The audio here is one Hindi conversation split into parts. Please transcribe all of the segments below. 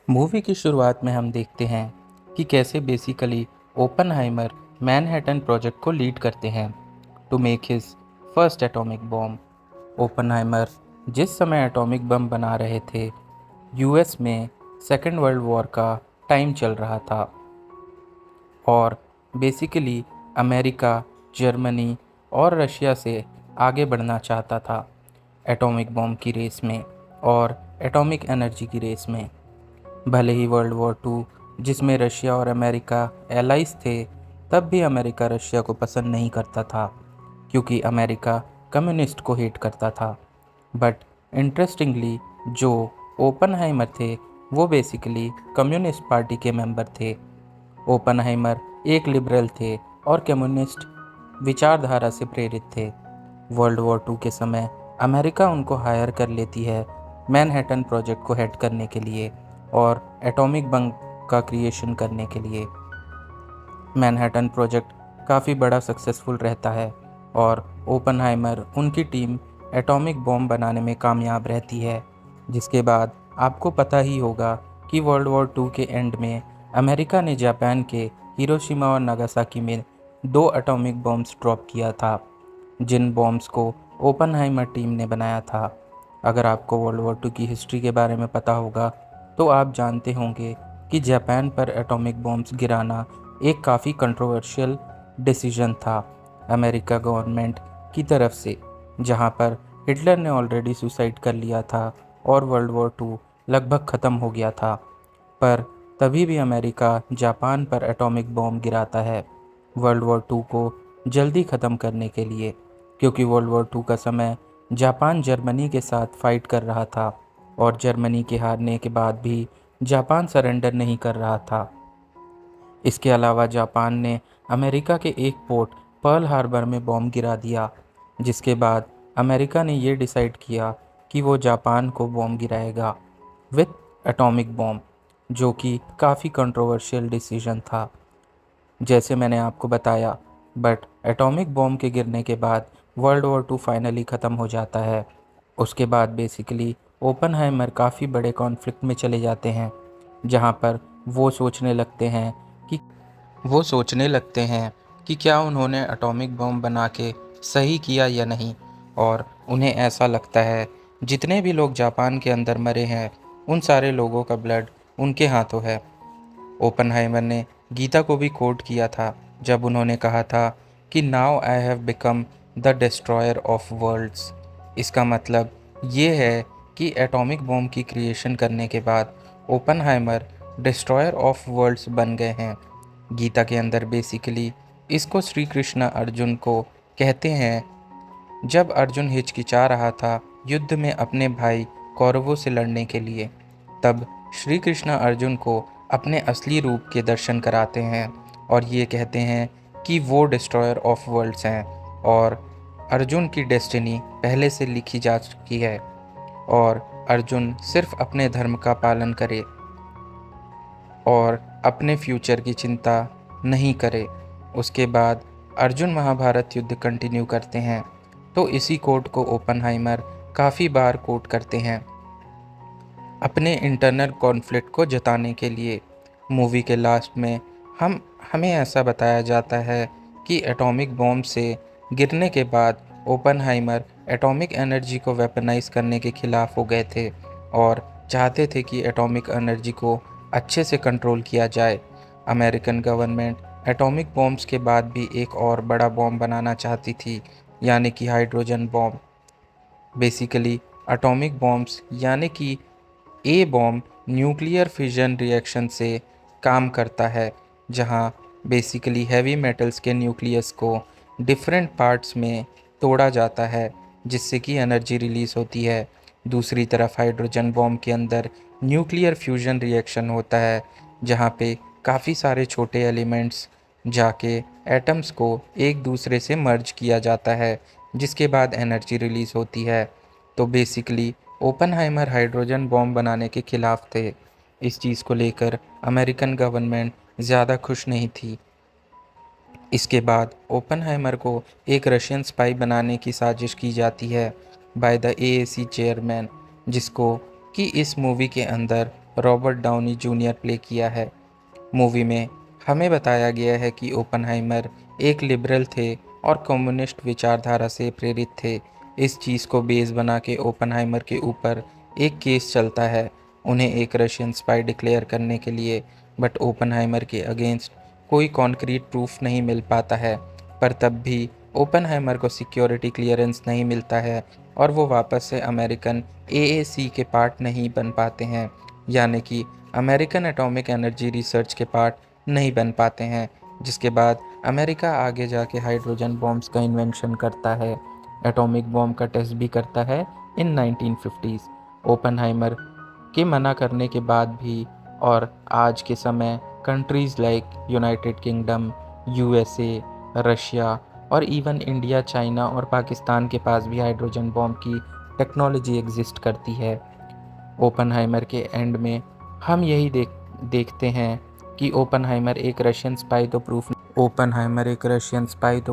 मूवी की शुरुआत में हम देखते हैं कि कैसे बेसिकली ओपनहाइमर मैनहट्टन प्रोजेक्ट को लीड करते हैं to make his first atomic bomb. Oppenheimer जिस समय एटॉमिक बम बना रहे थे, यूएस में सेकेंड वर्ल्ड वॉर का टाइम चल रहा था और बेसिकली अमेरिका, जर्मनी और रशिया से आगे बढ़ना चाहता था एटॉमिक बॉम्ब की रेस में और एटॉमिक एनर्जी की रेस में। भले ही वर्ल्ड वॉर टू जिसमें रशिया और अमेरिका एलाइज थे, तब भी अमेरिका रशिया को पसंद नहीं करता था क्योंकि अमेरिका कम्युनिस्ट को हेट करता था। बट इंटरेस्टिंगली जो ओपनहाइमर थे वो बेसिकली कम्युनिस्ट पार्टी के मेंबर थे। ओपनहाइमर एक लिबरल थे और कम्युनिस्ट विचारधारा से प्रेरित थे। वर्ल्ड वॉर टू के समय अमेरिका उनको हायर कर लेती है मैनहट्टन प्रोजेक्ट को हेड करने के लिए और एटॉमिक बम का क्रिएशन करने के लिए। मैनहट्टन प्रोजेक्ट काफ़ी बड़ा सक्सेसफुल रहता है और ओपनहाइमर उनकी टीम एटॉमिक बॉम्ब बनाने में कामयाब रहती है। जिसके बाद आपको पता ही होगा कि वर्ल्ड वॉर टू के एंड में अमेरिका ने जापान के हिरोशिमा और नागासाकी में 2 एटॉमिक बॉम्ब्स ड्रॉप किया था, जिन बॉम्ब्स को ओपनहाइमर टीम ने बनाया था। अगर आपको वर्ल्ड वॉर टू की हिस्ट्री के बारे में पता होगा तो आप जानते होंगे कि जापान पर एटॉमिक बॉम्ब्स गिराना एक काफ़ी कंट्रोवर्शियल डिसीजन था अमेरिका गवर्नमेंट की तरफ से, जहां पर हिटलर ने ऑलरेडी सुसाइड कर लिया था और वर्ल्ड वॉर टू लगभग ख़त्म हो गया था। पर तभी भी अमेरिका जापान पर एटॉमिक बॉम्ब गिराता है वर्ल्ड वॉर टू को जल्दी ख़त्म करने के लिए, क्योंकि वर्ल्ड वॉर टू का समय जापान जर्मनी के साथ फाइट कर रहा था और जर्मनी के हारने के बाद भी जापान सरेंडर नहीं कर रहा था। इसके अलावा जापान ने अमेरिका के एक पोर्ट पर्ल हार्बर में बॉम्ब गिरा दिया, जिसके बाद अमेरिका ने ये डिसाइड किया कि वो जापान को बॉम्ब गिराएगा विथ एटॉमिक बॉम्ब, जो कि काफ़ी कंट्रोवर्शियल डिसीजन था जैसे मैंने आपको बताया। बट एटॉमिक बॉम्ब के गिरने के बाद वर्ल्ड वॉर टू फाइनली ख़त्म हो जाता है। उसके बाद बेसिकली ओपनहाइमर काफ़ी बड़े कॉन्फ्लिक्ट में चले जाते हैं, जहाँ पर वो सोचने लगते हैं कि क्या उन्होंने एटॉमिक बम बना के सही किया या नहीं। और उन्हें ऐसा लगता है जितने भी लोग जापान के अंदर मरे हैं उन सारे लोगों का ब्लड उनके हाथों है। ओपनहाइमर ने गीता को भी कोट किया था जब उन्होंने कहा था कि now I have become the destroyer of worlds. इसका मतलब ये है कि एटॉमिक बॉम्ब की क्रिएशन करने के बाद ओपनहाइमर डिस्ट्रॉयर ऑफ वर्ल्ड्स बन गए हैं। गीता के अंदर बेसिकली इसको श्री कृष्ण अर्जुन को कहते हैं जब अर्जुन हिचकिचा रहा था युद्ध में अपने भाई कौरवों से लड़ने के लिए। तब श्री कृष्ण अर्जुन को अपने असली रूप के दर्शन कराते हैं और ये कहते हैं कि वो डिस्ट्रॉयर ऑफ वर्ल्ड्स हैं और अर्जुन की डेस्टिनी पहले से लिखी जा चुकी है और अर्जुन सिर्फ अपने धर्म का पालन करे और अपने फ्यूचर की चिंता नहीं करे। उसके बाद अर्जुन महाभारत युद्ध कंटिन्यू करते हैं। तो इसी कोट को ओपनहाइमर काफ़ी बार कोट करते हैं अपने इंटरनल कॉन्फ्लिक्ट को जताने के लिए। मूवी के लास्ट में हमें ऐसा बताया जाता है कि एटॉमिक बॉम्ब से गिरने के बाद ओपनहाइमर एटॉमिक एनर्जी को वेपनाइज करने के खिलाफ हो गए थे और चाहते थे कि एटॉमिक एनर्जी को अच्छे से कंट्रोल किया जाए। अमेरिकन गवर्नमेंट एटॉमिक बॉम्ब्स के बाद भी एक और बड़ा बॉम्ब बनाना चाहती थी, यानी कि hydrogen bomb. Basically atomic bombs यानी कि ए बॉम्ब न्यूक्लियर फिजन रिएक्शन से काम करता है, जहां बेसिकली हैवी मेटल्स के न्यूक्लियस को डिफरेंट पार्ट्स में तोड़ा जाता है जिससे कि एनर्जी रिलीज़ होती है। दूसरी तरफ हाइड्रोजन बॉम्ब के अंदर न्यूक्लियर फ्यूजन रिएक्शन होता है, जहां पे काफ़ी सारे छोटे एलिमेंट्स जाके एटम्स को एक दूसरे से मर्ज किया जाता है, जिसके बाद एनर्जी रिलीज़ होती है। तो बेसिकली ओपनहाइमर हाइड्रोजन बॉम्ब बनाने के खिलाफ थे। इस चीज़ को लेकर अमेरिकन गवर्नमेंट ज़्यादा खुश नहीं थी। इसके बाद ओपनहाइमर को एक रशियन स्पाई बनाने की साजिश की जाती है बाय द एएसी चेयरमैन, जिसको कि इस मूवी के अंदर रॉबर्ट डाउनी जूनियर प्ले किया है। मूवी में हमें बताया गया है कि ओपनहाइमर एक लिबरल थे और कम्युनिस्ट विचारधारा से प्रेरित थे। इस चीज़ को बेस बना के ओपनहाइमर के ऊपर एक केस चलता है उन्हें एक रशियन स्पाई डिक्लेयर करने के लिए, बट ओपनहाइमर के अगेंस्ट कोई कॉन्क्रीट प्रूफ नहीं मिल पाता है। पर तब भी ओपनहाइमर को सिक्योरिटी क्लियरेंस नहीं मिलता है और वो वापस से अमेरिकन एएसी के पार्ट नहीं बन पाते हैं, यानी कि अमेरिकन एटॉमिक एनर्जी रिसर्च के पार्ट नहीं बन पाते हैं। जिसके बाद अमेरिका आगे जाके हाइड्रोजन बॉम्ब्स का इन्वेंशन करता है, एटॉमिक बॉम्ब का टेस्ट भी करता है इन 1950s। ओपनहाइमर के मना करने के बाद भी और आज के समय countries like United kingdom, USA, Russia और इवन इंडिया, चाइना और पाकिस्तान के पास भी हाइड्रोजन बॉम्ब की टेक्नोलॉजी एग्जिस्ट करती है। ओपनहाइमर के एंड में हम यही देखते हैं कि ओपनहाइमर एक रशियन स्पाई तो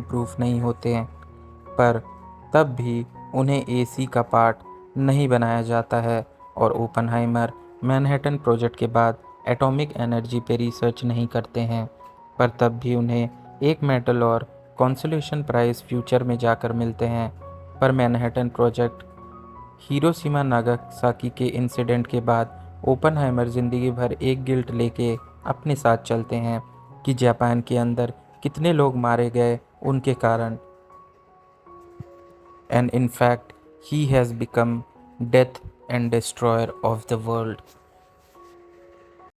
प्रूफ नहीं होते हैं, पर तब भी उन्हें एसी का पार्ट नहीं बनाया जाता है और ओपनहाइमर मैनहट्टन प्रोजेक्ट के बाद एटॉमिक एनर्जी पे रिसर्च नहीं करते हैं, पर तब भी उन्हें एक मेडल और कॉन्सोलेशन प्राइज़ फ्यूचर में जाकर मिलते हैं। पर मैनहट्टन प्रोजेक्ट हिरोशिमा नागासाकी के इंसिडेंट के बाद ओपनहाइमर ज़िंदगी भर एक गिल्ट लेके अपने साथ चलते हैं कि जापान के अंदर कितने लोग मारे गए उनके कारण, and in fact he has become death and destroyer of the world.